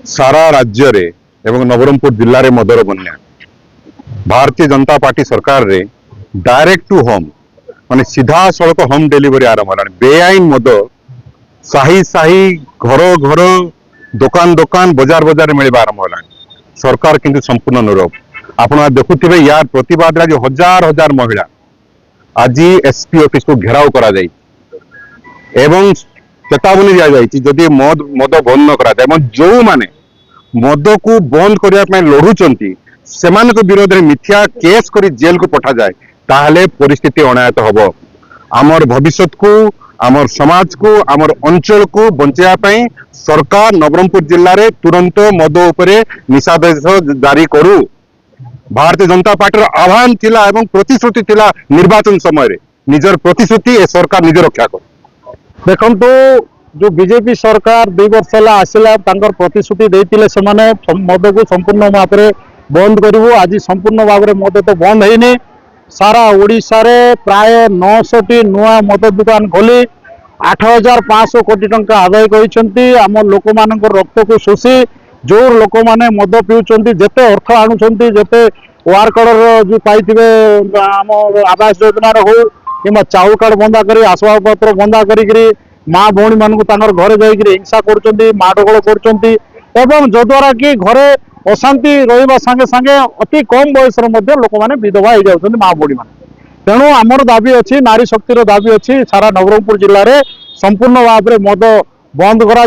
सारा राज्य रे एवं नवरंगपुर जिले में मदर बन्या भारतीय जनता पार्टी सरकार रे डायरेक्ट टू होम माने सीधा सड़क होम डिलीवरी आरंभ है। बेआईन मद साही साही घर घर दुकान दुकान बजार बजार मिलवा आरंभ है। सरकार किंतु संपूर्ण नीरव। आप देखुवे यार प्रतिवाद आज हजार हजार महिला आज एसपी ऑफिस को घेराव करा जाई एवं चेतावनी दिया जायछि जदि मद बंद न करा जो माने मद को बंद करने लड़ुचंती सेमानक विरोध में मिथ्या केस करी जेल को पठा जाए ताहले परिस्थिति अनायत हब। आमर भविष्य को आमर समाज को आमर अंचल को बचाई सरकार नवरंगपुर जिले में तुरंत मद उपरे निषेधादेश जारी करू। भारतीय जनता पार्टी आह्वान थिला एवं प्रतिश्रुति थिला निर्वाचन समय रे निजर प्रतिश्रुति ए सरकार निज रक्षा कर। देखंतु जो बीजेपी सरकार 2 वर्ष आसला प्रतिश्रुति देते से मद को संपूर्ण भाव में बंद करूँ। आज संपूर्ण भाव में मद तो बंद है सारा ओडिशा रे प्राय 900 नुआ मद दुकान खोली 8500 कोटी टंका आदाय करछंती। आम लोक मान रक्त को शोषी जो लोक मैंने मद पीउछंती जेते अर्थ आणुछंती जेते वार्कर जो पाइथिबे आम आवास योजना हो कि चाउल कार्ड बंदा करी आसबाब पत्र बंदा करी माँ भौणी मान घरे जाइए हिंसा कर माड़गोल कर जद्वारा कि घरे अशांति रहा सांगे सांगे अति कम बयस लोक मैंने विधवा हो जाती माँ भौणी मान। तेणु आमर दाबी अच्छी नारी शक्तिर दाबी अच्छी सारा नवरंगपुर जिले में संपूर्ण भाव में मद बंद करा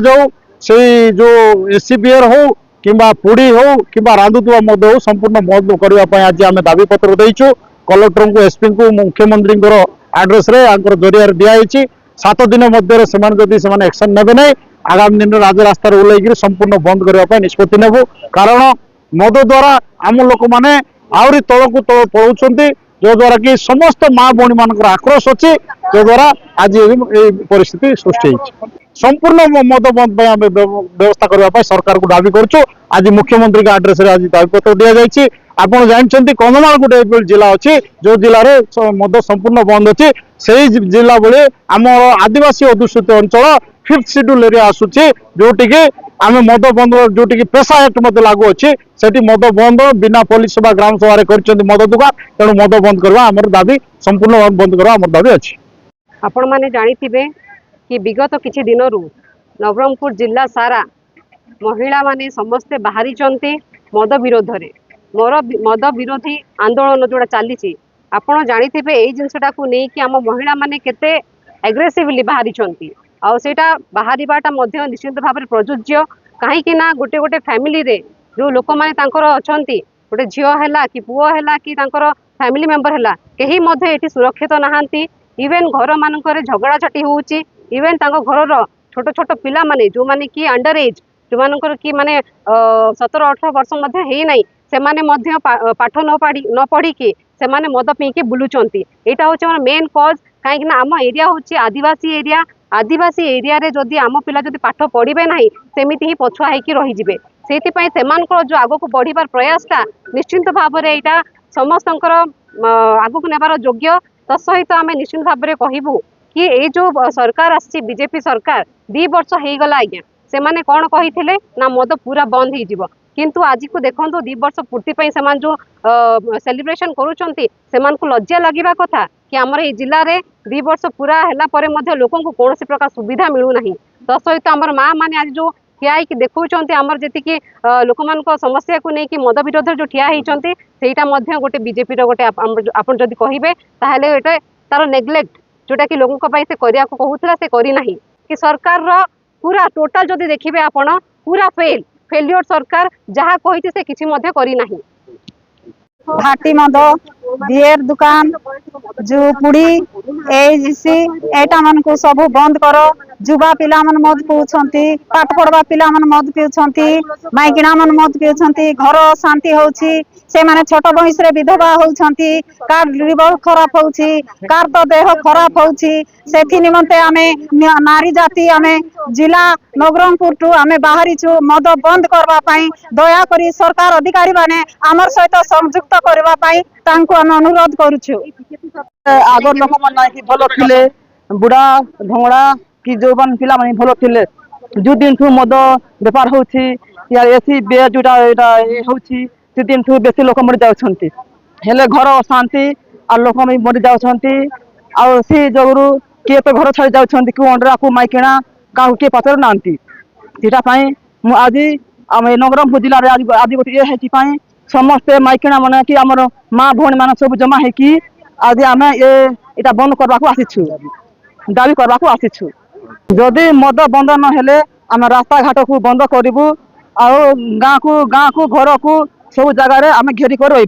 से जो एसीपीआर हो कि पुड़ी हो कि रांधुवा मद हो संपूर्ण बंद करने आज आम दाबी पत्र देचु कलेक्टर को एसपी को मुख्यमंत्री आड्रेस जरिया दिखाई 7 दिन मध्य से एक्शन नेबे नहीं आगामी दिन राजरास्तार ओल्लैक संपूर्ण बंद करने निष्पत्ति नेबू। कारण मद द्वारा आम लोक मैंने आहरी तल को तल पलाउछंती जो द्वारा कि समस्त माँ भौणी मान आक्रोश अच्छी जो द्वारा आज परिस्थिति सृष्टि संपूर्ण मद बंद व्यवस्था करने सरकार को दाबी करुँ। आज मुख्यमंत्री के आड्रेस आज दाबीपत्र दि जाएगी। आपड़ जानते कंधमाल गोटे जिला अच्छी जो जिले में मद संपूर्ण बंद अच्छी से जिला बेले आम आदिवासी अध्युषित अंचल 5th शेड्यूल एरिया आसूची जोटि आम मद बंद जोटि पेशा एक्ट लागू अच्छी से मद बंद बिना पुलिस सभा ग्राम सभा कर मद दुकान तेणु मद बंद करवा आम दाबी संपूर्ण बंद करवा आम दाबी अच्छी। आपण मैंने जानिथिबे कि विगत किछि दिनरु नवरंगपुर जिला सारा महिला माने समस्ते बाहरी चंती मद विरोध रे मद विरोधी आंदोलन जोड़ा चली आपण जानिथिबे एई जिनसटा को नै कि आम महिला माने केते एग्रेसिवली बाहरी चंती आ सेटा बाहरीबाटा मध्य निश्चित भाव में प्रযোज्य कहीं ना गोटे गोटे फैमिली रे जो लोक माने तांकर अछंती गोटे झियो हैला कि पुओ हैला कि तांकर फैमिली मेंबर हैला केही मध्य एठी सुरक्षित नहांती। इवेन घर मानकर झगड़ा झाटी होउची इवेन तांको घरर छोट छोट पिला माने जो माने कि अंडर एज जो मानकर कि माने 17-18 वर्ष मध्य हे नाही से माने मध्य पाठ न पढ़ी कि से माने मद पीके बुलुचंती। एटा होचे हमर मेन कॉज काहे कि आम एरिया होची आदिवासी एरिया रे जदि आम पिला जदि पाठ पढ़िबे नाही सेमिति ही पछुआ हेकि रहि जिवे सेति पई सेमानकर जो आगो को बढ़िबार प्रयासटा निश्चित भाव रे एटा समस्तंकर आगो को नेबार योग्य। तसहित आम निश्चित भाव में कहबू कि ये जो सरकार आसी बीजेपी सरकार 2 वर्ष हो गला आज्ञा से माने कौन कही ना मद पूरा बंद हो किंतु आज को देखो 2 वर्ष पूर्ति से जो सेलिब्रेशन करूँ लज्जा लगे कथा कि आमर ये जिले में 2 वर्ष पूरा है लोक कौन प्रकार सुविधा मिलूना। तसहित आमर माँ मैंने आज जो ठिया देखुं आमर जी लोक मान समस्या को लेकिन मद विरोध जो ठिया होती सेटा गोटे बीजेपी गोटे आप जब कहे ताहले तार नेग्लेक्ट जोटा कि लोगों से करने को कहूला से करना कि सरकार रो पूरा टोटाल जदि देखिए आपण पूरा फेलियर सरकार जहाँ कही से किसी करना। भाटी मद बियर दुकान जो पुड़ी एटा मन को सब बंद कर जुवा पिला मन मद पीउछंती पाठ पढ़वा पिला मन मद पीउछंती माइकिना मन मद पीउछंती घर शांति होउछि से माने छोट बयस रे विधवा होउछंती कार लिवर खराब होउछि कार तो देह खराब होउछि सेथि निमंते आमे नारी जाति आमे जिला नवरंगपुर टू आमे बाहरी छु मद बंद करबा पई दया करी सरकार अधिकारी माने आमर सहित संयुक्त करबा पई तांको हम अनुरोध करूछु। आगर लोक मन भल थिले बुढ़ा ढोंगड़ा कि जौवन पिला माने भल थिले जो दिन ठू मद बेपार होची या एसी बे जोटा एटा होची से दिन ठू बेसी लोक मरि जाउछंती हेले घर अशांति आ लोक मरि जाउछंती आ से जगरू किए तो घर छाड़ी जाउछंती कि अंडरा को माइकिना का के पतर नांती सेटा पई मु आज आम नवरंगपुर जिले में आज गोटे ये है समस्ते माइकिना मन कि आमर माँ भौणी मान सब जमा है कि आज आम ये बंद करने को आसीछु दाबी करने को आसीछु जदि मद बंद न हेले आम रास्ता घाट को बंद करूँ आ गाँ को घर को सब जगार आम घेरिक रही